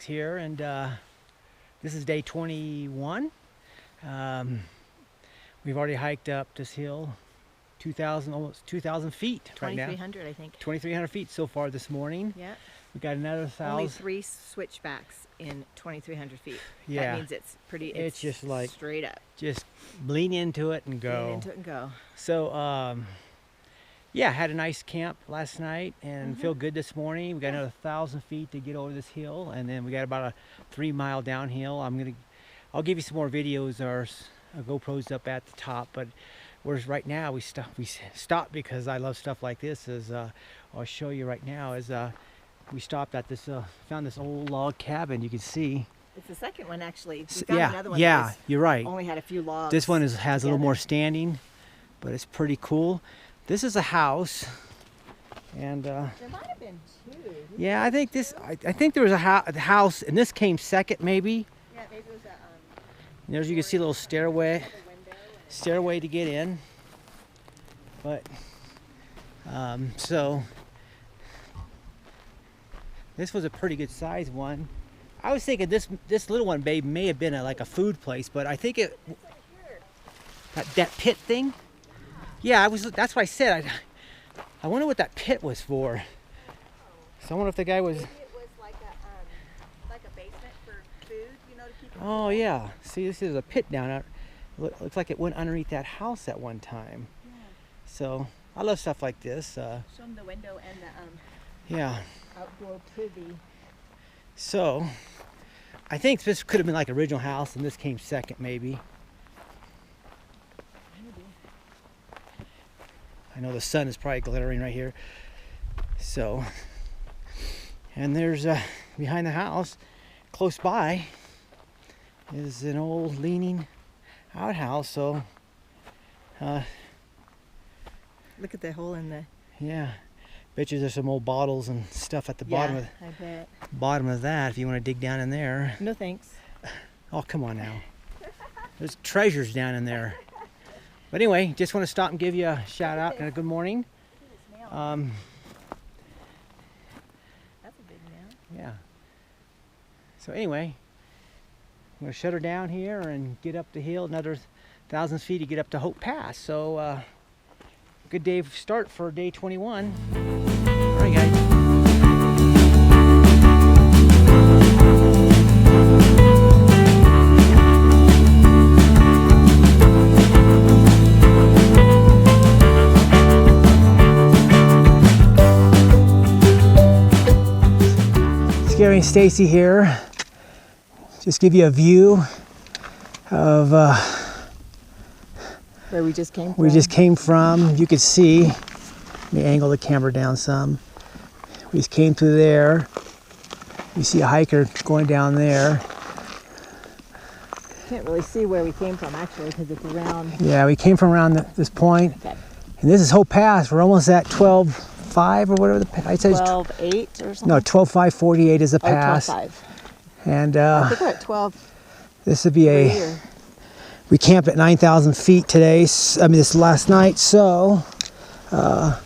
The2Groundhogs here, and this is day 21. We've already hiked up this hill, almost 2,000 feet right now. 2,300, I think. 2,300 feet so far this morning. Yeah. We got another 1,000. Only 3 switchbacks in 2,300 feet. Yeah. That means it's pretty. It's just like straight up. Just lean into it and go. Lean into it and go. So, yeah, had a nice camp last night and feel good this morning. We got another 1,000 feet to get over this hill, and then we got about a 3-mile downhill. I'll give you some more videos. Our GoPro's up at the top, but whereas right now we stopped because I love stuff like this. I'll show you right now. We stopped at this, found this old log cabin. You can see. It's the second one actually. We found another one yeah, that you're right. Only had a few logs. This one has a little more standing, but it's pretty cool. This is a house, and there might have been 2. Yeah, I think there was a house, and this came second, maybe. Yeah, maybe it was a. And there's, you can see a little stairway to get in. But so this was a pretty good sized one. I was thinking this little one, babe, may have been like a food place, but I think that pit thing. Yeah, that's what I said. I wonder what that pit was for. So I wonder if the guy was. Maybe it was like a basement for food, you know, to keep. Oh yeah. See, this is a pit down there. Looks like it went underneath that house at one time. Yeah. So I love stuff like this. Show them the window and the yeah. outdoor privy. So I think this could have been like original house, and this came second, maybe. I know the sun is probably glittering right here. So, and there's behind the house, close by, is an old leaning outhouse. So, look at the hole in the. Yeah, bet you there's some old bottles and stuff at the bottom bottom of that. If you want to dig down in there. No thanks. Oh, come on now. There's treasures down in there. But anyway, just want to stop and give you a shout out and a good morning. That's a big nail. Yeah. So anyway, I'm going to shut her down here and get up the hill, another 1,000 feet to get up to Hope Pass. So good day start for day 21. All right, guys. Gary and Stacy here. Just give you a view of where we just came from. You could see. Let me angle the camera down some. We just came through there. You see a hiker going down there. Can't really see where we came from actually because it's around. Yeah, we came from around this point. Okay. And this is Hope Pass. We're almost at 12.5 or whatever I said. 12.8 or something? No, 12.548 is the pass. 12.5. And I think we're at 12. This would be we camped at 9,000 feet today. This last night. So we're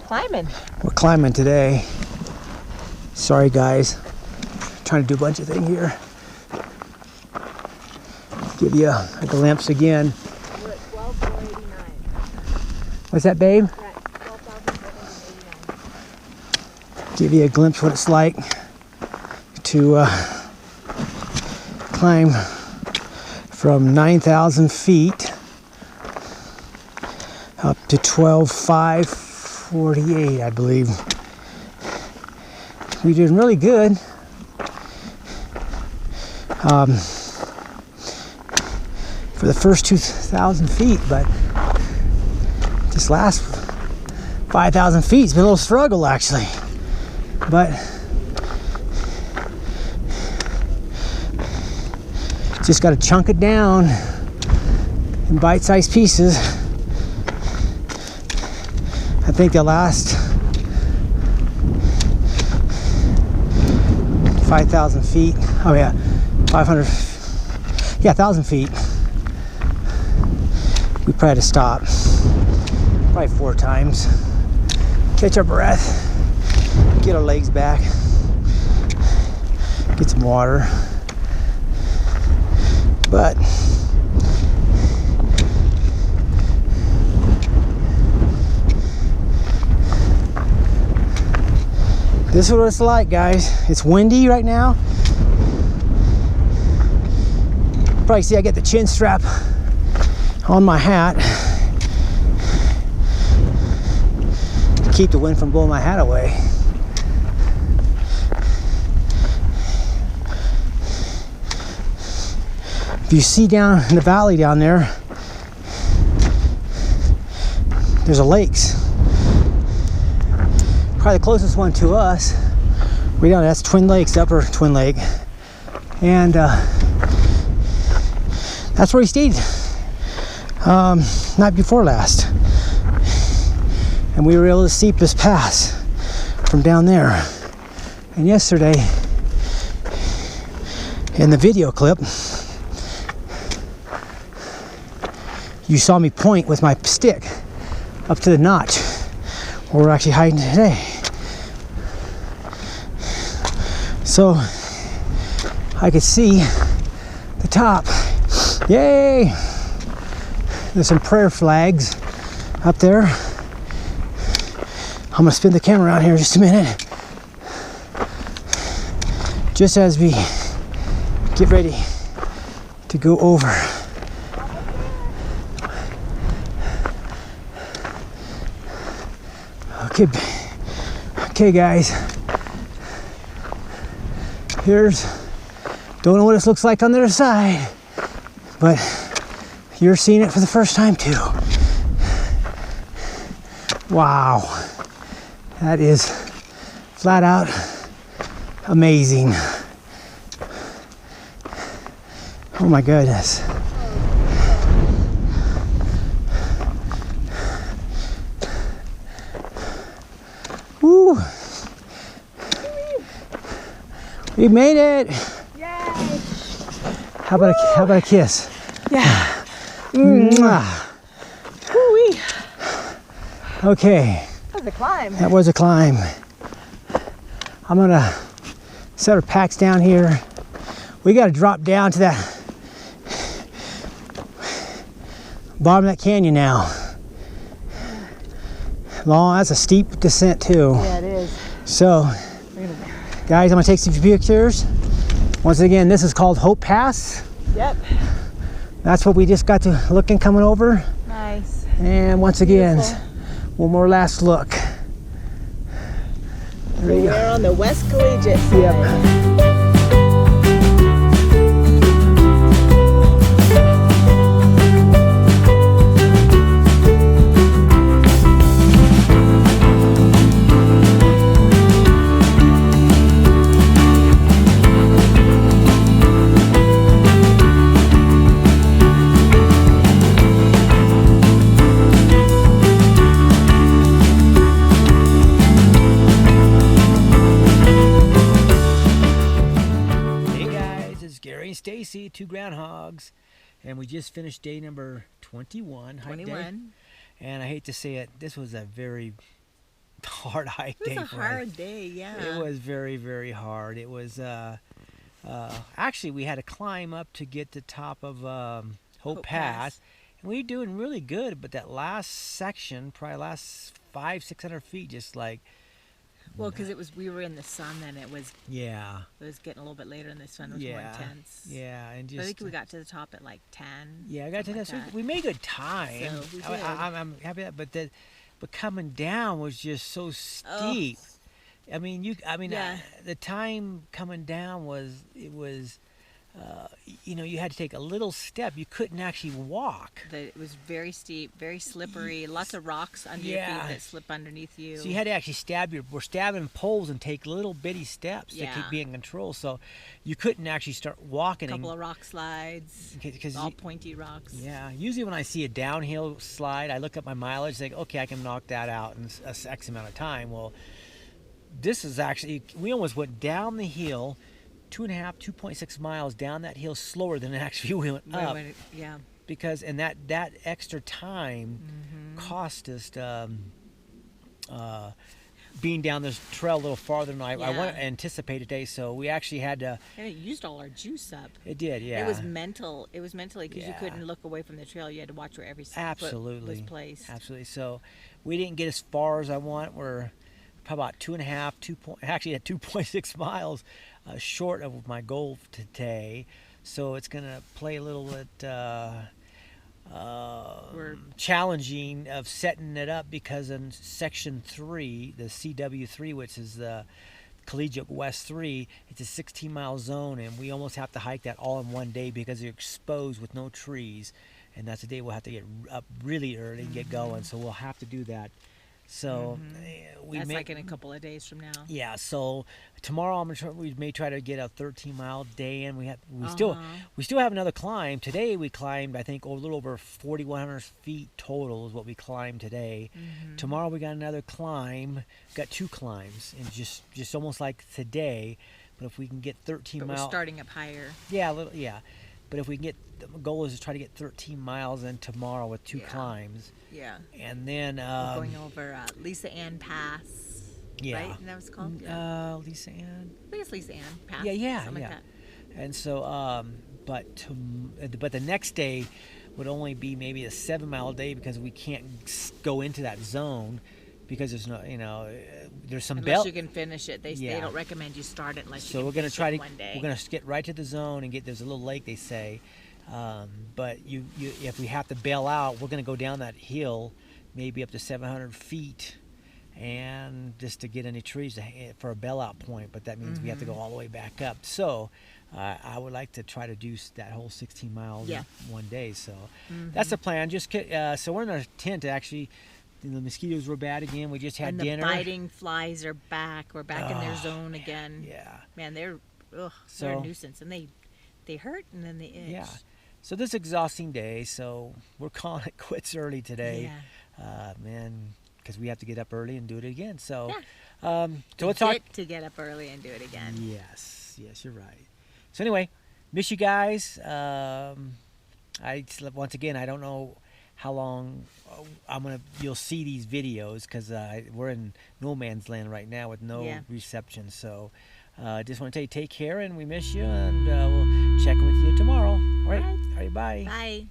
climbing. We're climbing today. Sorry, guys. Trying to do a bunch of things here. Give you a glimpse again. We're at 12,489. What's that, babe? We're at 12,489. Give you a glimpse what it's like to climb from 9,000 feet up to 12,548, I believe. We did really good. For the first 2,000 feet, but this last 5,000 feet has been a little struggle actually. But just got to chunk it down in bite-sized pieces. I think the last 5,000 feet. Oh yeah, 500. Yeah, 1,000 feet. We probably had to stop probably 4 times. Catch our breath. get our legs back, get some water. But this is what it's like, guys. It's windy right now. Probably see I get the chin strap on my hat to keep the wind from blowing my hat away. If you see down in the valley down there, there's a lakes. Probably the closest one to us. Way down, that's Twin Lakes, Upper Twin Lake. And that's where we stayed night before last. And we were able to see this pass from down there. And yesterday, in the video clip, you saw me point with my stick up to the notch where we're actually hiding today. So I could see the top. Yay! There's some prayer flags up there. I'm gonna spin the camera around here in just a minute. Just as we get ready to go over. Okay guys, don't know what this looks like on the other side, but you're seeing it for the first time too. Wow, that is flat out amazing. Oh my goodness. Woo! We made it! Yay! How about a kiss? Yeah. Mwah. Woo-wee. Okay. That was a climb. That was a climb. I'm gonna set our packs down here. We gotta drop down to that bottom of that canyon now. Long, that's a steep descent too. Yeah, it is. So, guys, I'm gonna take some pictures. Once again, this is called Hope Pass. Yep. That's what we just got to looking coming over. Nice. And once again, Beautiful. one more last look. There you go. We're on the West Collegiate side. Yep. Stacy, 2Groundhogs, and we just finished day number 21. Hike day. And I hate to say it, this was a very hard hike day. It was a hard day, yeah. It was very, very hard. It was actually we had to climb up to get to the top of Hope Pass, and we were doing really good. But that last section, probably last 500-600 feet, just like. Well, because we were in the sun then. It was getting a little bit later, and the sun was more intense. Yeah, and just. But I think we got to the top at like 10. Yeah, I got to that. So we made good time. So we did. I'm happy with that, but coming down was just so steep. Oh. I mean, the time coming down was you had to take a little step. You couldn't actually walk. It was very steep, very slippery, lots of rocks under your feet that slip underneath you. So you had to actually we're stabbing poles and take little bitty steps to keep being in control. So you couldn't actually start walking. A couple of rock slides, all pointy rocks. Yeah, usually when I see a downhill slide, I look at my mileage, think, okay, I can knock that out in a X amount of time. Well, this is actually, we almost went down the hill, 2.6 miles down that hill slower than actually we went up. Yeah. Because, and that extra time cost us being down this trail a little farther than I Yeah. want to anticipate today. So we actually had to. And it used all our juice up. It did, yeah. It was mental. It was mentally because you Yeah. couldn't look away from the trail. You had to watch where every foot Absolutely was placed. Absolutely. So we didn't get as far as I want. We're probably about 2.5, actually at 2.6 miles short of my goal today. So it's gonna play a little bit challenging of setting it up because in section 3, the CW3, which is the Collegiate West 3, it's a 16-mile zone, and we almost have to hike that all in one day because you're exposed with no trees, and that's the day we'll have to get up really early and get going. So we'll have to do that. So That's like in a couple of days from now. Yeah. So tomorrow we may try to get a 13-mile day in. We still have another climb. Today we climbed, I think, a little over 4,100 feet total is what we climbed today. Tomorrow we got another climb. Got 2 climbs, and just almost like today. But if we can get 13 But miles, we're starting up higher. Yeah, But if we can get, the goal is to try to get 13 miles in tomorrow with 2 climbs. Yeah. And then We're going over Lisa Ann Pass. Yeah. Right? And that was called? Lisa Ann. I think it's Lisa Ann Pass. Yeah. Something like that. And so, but the next day would only be maybe a 7-mile day because we can't go into that zone because there's no, there's some Unless you can finish it. They don't recommend you start it unless So you we're can gonna finish try it to one day. we're gonna get right to the zone and get. There's a little lake they say, but you if we have to bail out, we're gonna go down that hill, maybe up to 700 feet, and just to get any trees for a bailout point. But that means we have to go all the way back up. So I would like to try to do that whole 16 miles in one day. So that's the plan. So we're in our tent actually. The mosquitoes were bad again. We just had dinner. And the biting flies are back. We're back in their zone again. Yeah. Man, they're a nuisance, and they hurt and then they itch. Yeah. So this exhausting day. So we're calling it quits early today. Yeah. Because we have to get up early and do it again. So, Yeah. So let's talk. To get up early and do it again. Yes, you're right. So anyway, miss you guys. Once again, I don't know how long you'll see these videos because we're in no man's land right now with no reception. So just want to tell you, take care, and we miss you, and we'll check in with you tomorrow. All right, bye. Bye.